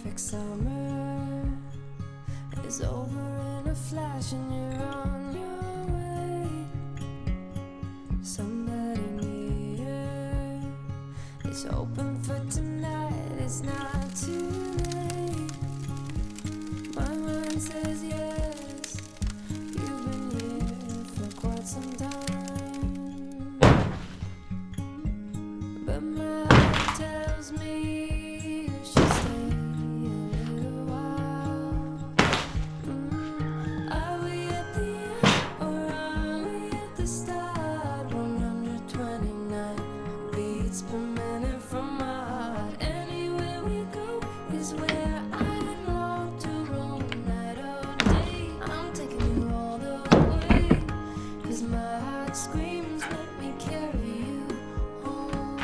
perfect summer is over in a flash and you're on your way. Somebody near is open for tonight. It's not too late. My mind says yes. You've been here for quite some time, but my heart tells me you should stay a little while. Are we at the end or are we at the start? 129 beats per minute from my heart. Anywhere we go is where I long to roam. Night or day, I'm taking you all the way, 'cause my heart screams, let me carry you home.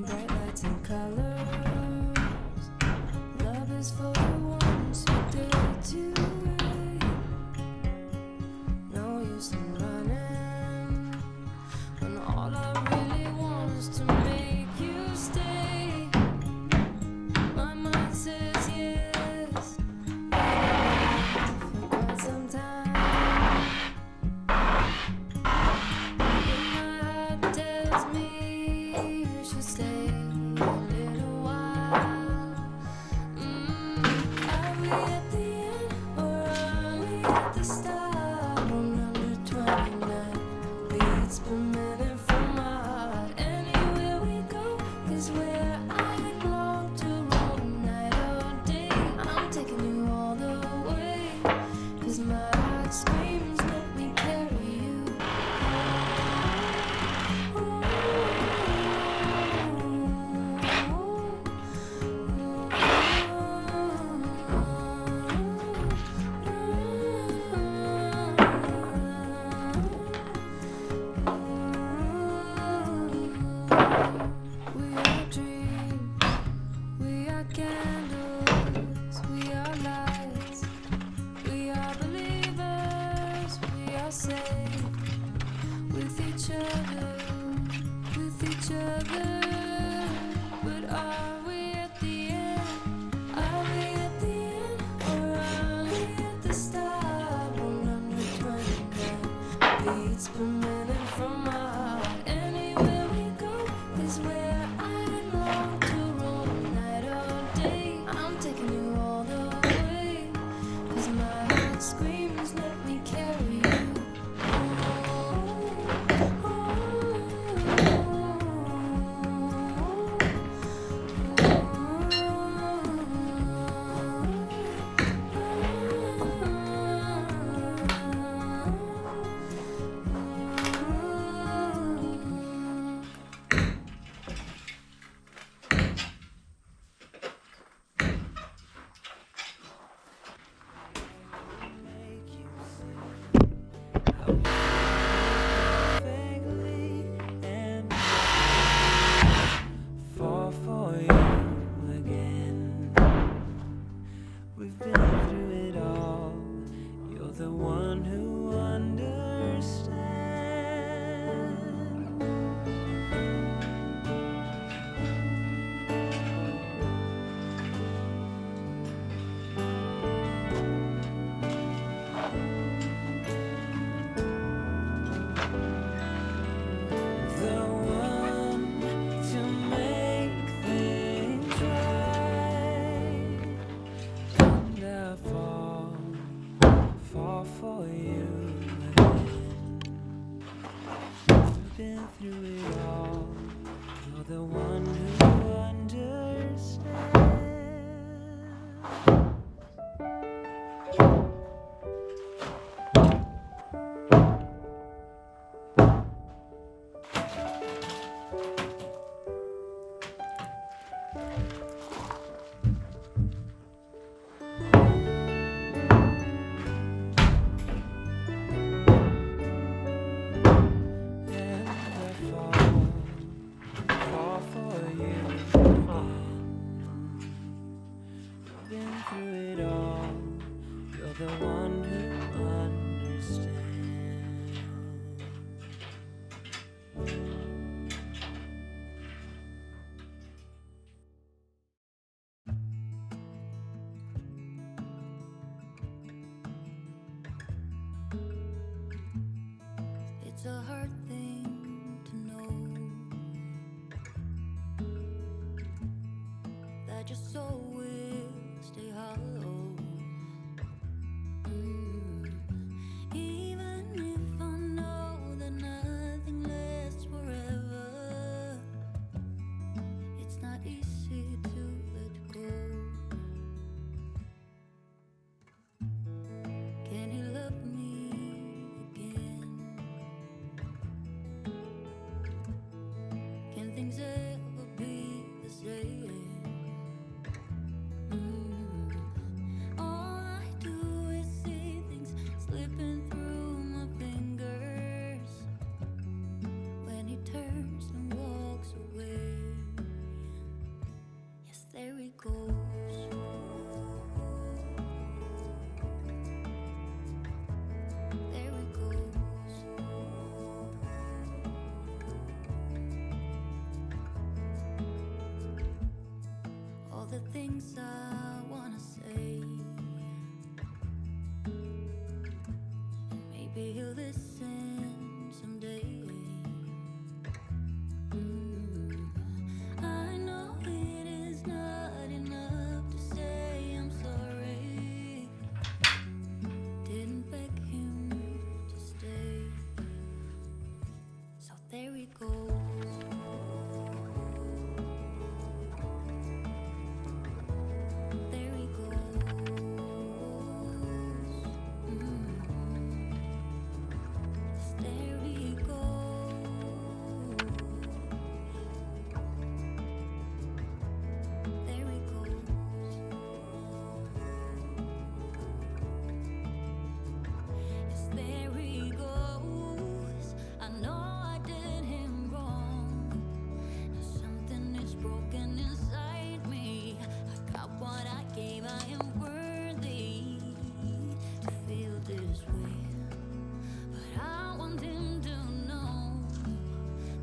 Bright lights and colors, love is for the ones who dare to wait. No use in running when all I really want is to make you stay. My mind says yes, for quite some time, but my heart tells me you should stay a little while. Are we at the end or are we at the start? 129 beats per minute from my heart. Anywhere we go is where I long to roam. Night or day, I'm taking you all the way, 'cause my heart screams, let me carry you We are dreams, we are candles, we are lights, we are believers, we are safe with each other, with each other. But are we at the end? Are we at the end or are we at the start? 129 beats per minute from my heart. Anywhere we go is where I long to roam. Night or day, I'm taking you all the way, 'cause my heart screams, let me carry you fall for you again. We've been through it all. You're the one who understands. The one to make things right. And I fall for you again. We've been through it all. You're the one who understands. And I fall for you again. hard thing to know, that your soul will stay hollow. Even if I know that nothing lasts forever, it's not easy to let go. Can he love me again? Can things ever be the same? All I do is see things slipping through my fingers when he turns and walks away. Yes, there he goes. There he goes. All the things I wanna say, and maybe he'll listen someday. I know it is not enough to say I'm sorry. Didn't beg him to stay, so there he goes. There he goes. Yes, there he goes. There he goes. Yes, there he goes. I know I did him wrong. Now something is broken inside me. I got what I gave. I am worthy to feel this way. But I want him to know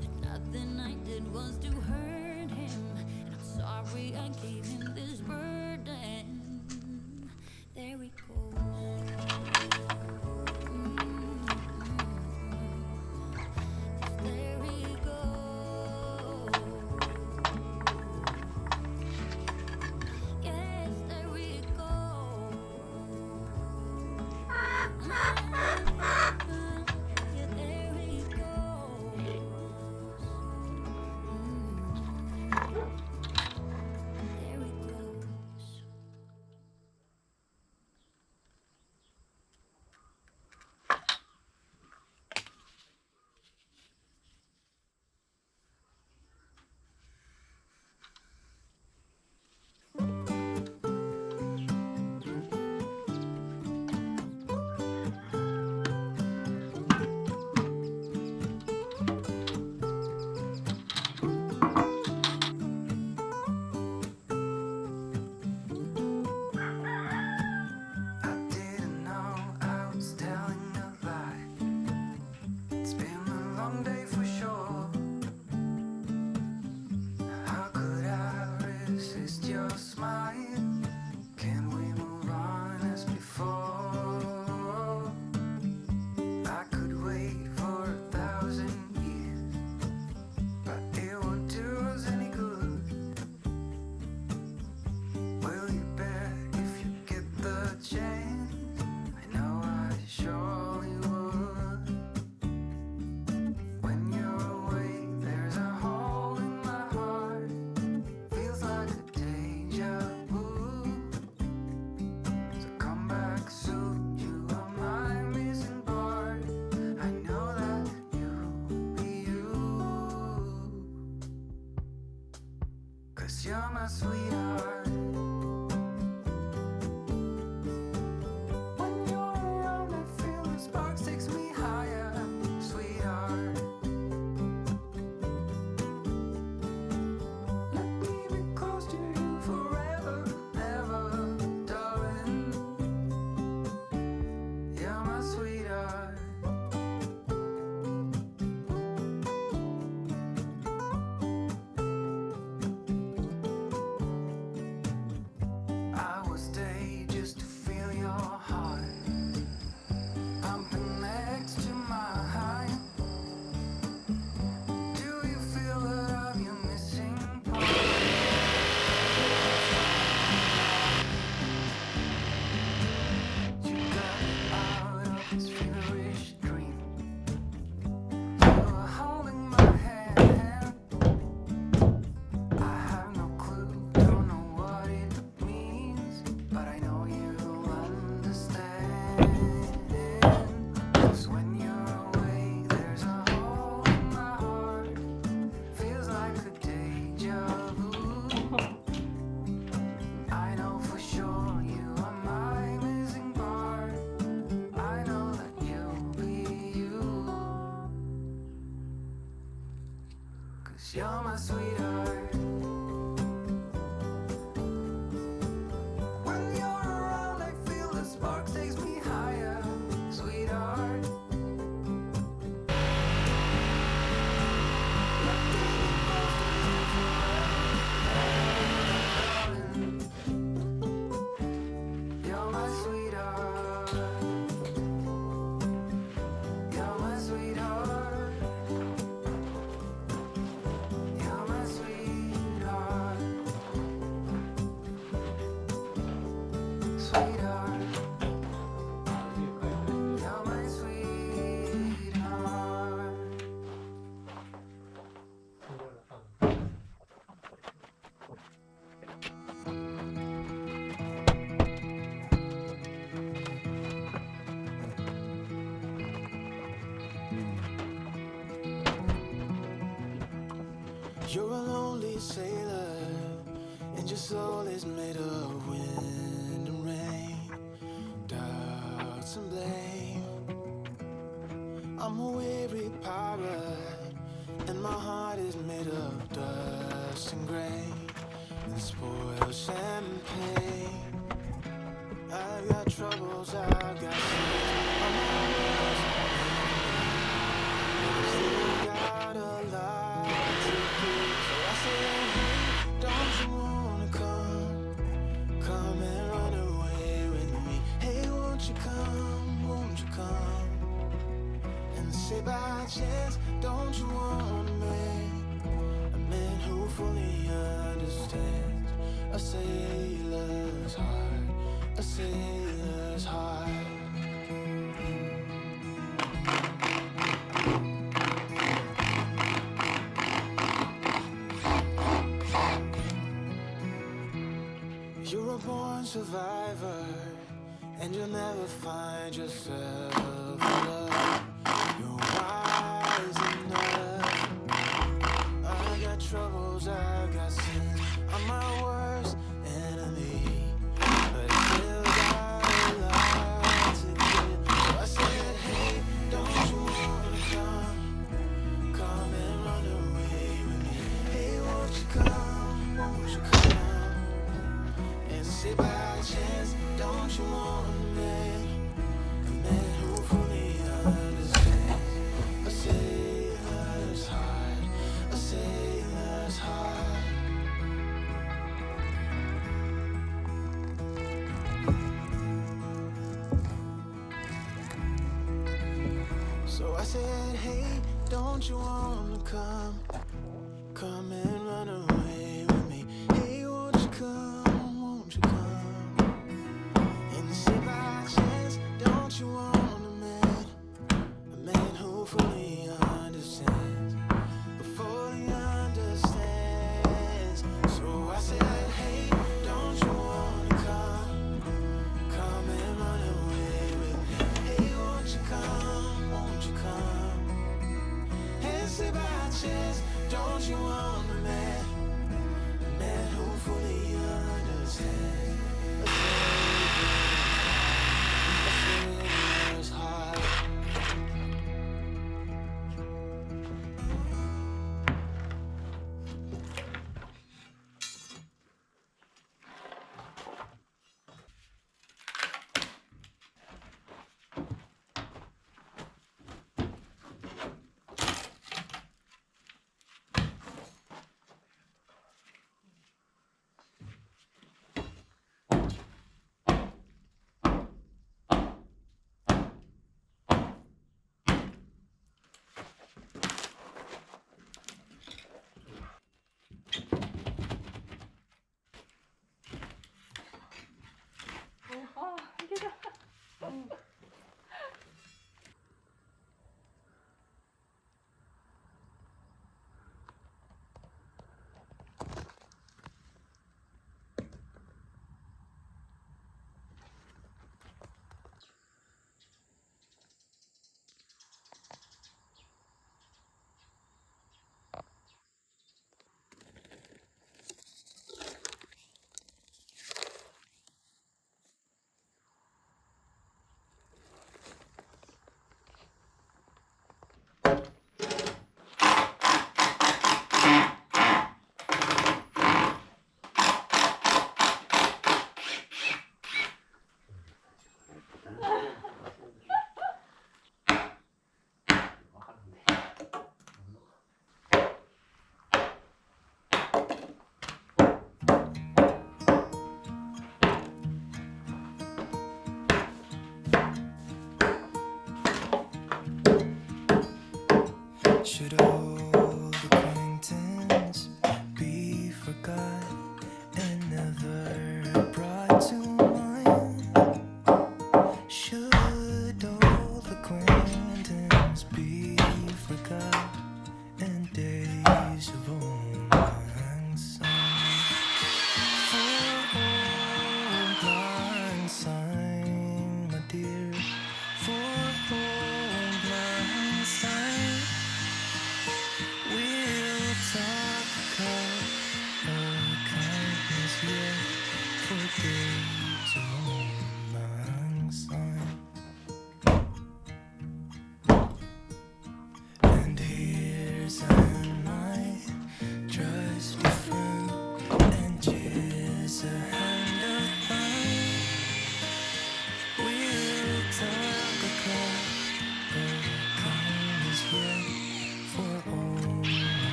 that nothing I did was to hurt him. And I'm sorry I gave him this burden. There he goes. There he goes. Yes, there we go. Yeah, there he goes. There he goes. I didn't know I was telling a lie. It's been a long day for sure. How could I resist your smile? Can we move on as before? I could wait for 1,000 years, but it won't do us any good. Will you bet if you get the chance? I know I surely would. When you're away, there's a hole in my heart. Feels like a deja vu. So come back soon, you are my missing part. I know that you'll be you, 'cause you're my sweetheart. When you're around, I feel the sparks takes me higher, sweetheart. Let me be close to you forever, ever, darling. You're my sweetheart. 'cause you're my sweetheart. When you're around, I feel the spark takes me higher, sweetheart. Let me get close to you forever, darling. You're my sweetheart. You're my sweetheart. You're my sweetheart. Sweetheart. You're my sweetheart. You're a lonely sailor, and your soul is made of wind and rain, doubts and blame. I'm a weary pirate, and my heart is made of dust and grain, and spoiled champagne. I've got troubles, I've got sins, I'm almost still got a lot to give. So I say, hey, don't you wanna come and run away with me? Hey, won't you come and say by chance, don't you want a man who fully understands a sailor's heart, a sailor's heart. You're a born survivor, and you'll never find yourself alone. You're wise enough. I got troubles, I got sins, I'm my worst enemy, but I still got a lot to give. So I said, hey, don't you wanna come and run away with me? Hey, won't you come and say by chance, don't you want a man who fully understands a sailor's heart, a sailor's heart. So I said, hey, don't you wanna come and run away with me? Hey, won't you come and say by chance, don't you want a man who fully understands, who fully understands. So I said, hey, don't you wanna come and run away with me? Hey, won't you come and say by chance, don't you want a man who fully understands, a sailor's heart. you.